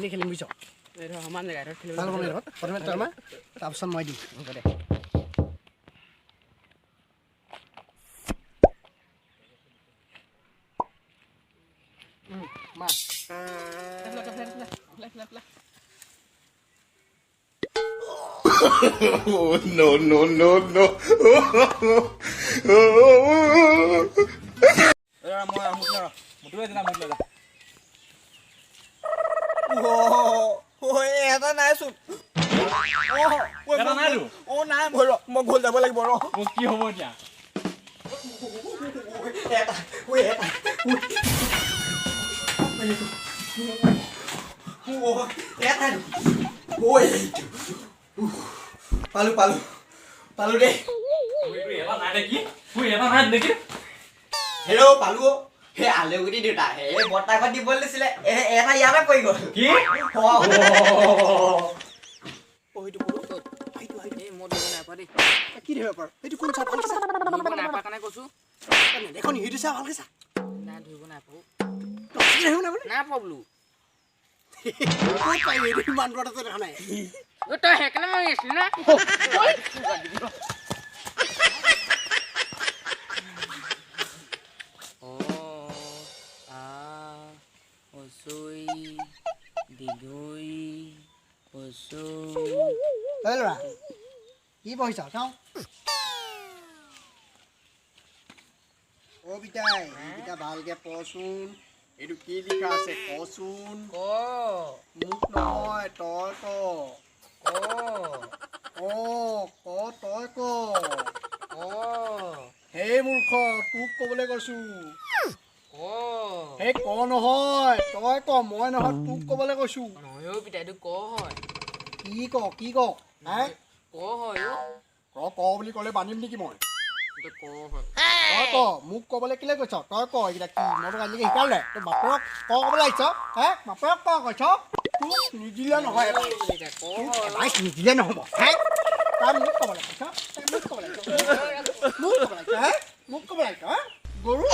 এইখিনি খেলিম বুজিছ এইটো সমান জেগা এইটো খেলিব ভাল কমে লগত প্ৰথমে তই মাৰ তাৰপিছত মই দিম হ'ব দে মাৰ Oh, no, no, no, no. মই আমুক ৰ মুঠুৱে দিলা মুঠ ললা এটা নাইচোন এটা নাই তো নাই মই মই ঘৰ যাব লাগিব ৰ মোক কি হ'ব এতিয়া পালো পালো পালো দেই এটা নাই নেকি এটা নাই নেকি হেল্ল' পালো হে আলুগুটি দেউতা হে বৰ্তাকত দিবলৈ দিছিলে এটা ইয়াতে পৰি গ'ল কি কি ধৰিব পাৰ এইটো কোন চা ভালকে চা কাৰণে কৈছো দেখোন সেইটো চা ভালকে চা নাই ধৰিব নাই পাব কি ধৰিব না বোলে নাই পাবলো ক'ত পাই এইটো ইমান দূৰত আছে দেখা নাই তই সেইকাৰণে মই আছিলি না ল'ৰা কি পঢ়িছ চাওঁ অ' বিটাই এইকেইটা ভালকে পঢ়চোন এইটো কি লিখা আছে কচোন মোক নহয় তই ক তই ক সেই মূৰ্খ তোক ক'বলৈ কৈছো সেই ক নহয় তই ক মই নহয় তোক ক'বলৈ কৈছো নহয় পিতাইটো ক হয় কি ক হে ক হয় ক বুলি ক'লে বান্ধিম নেকি মই ক হয় তই ক মোক ক'বলৈ কেলে কৈছ তই ক এইকেইটা কি মই তোক আজিলৈকে শিকালে তই বাপেৰক ক ক'বলৈ আহিছ হে বাপেৰক ক কৈছ তোক নিদিলে নহয় নিদিলে নহ'ব হে তই মোক ক'বলৈ কৈছ তই মোক ক'বলৈ মোক ক'বলৈ হে মোক ক'বলৈ আহিছ হে গৰু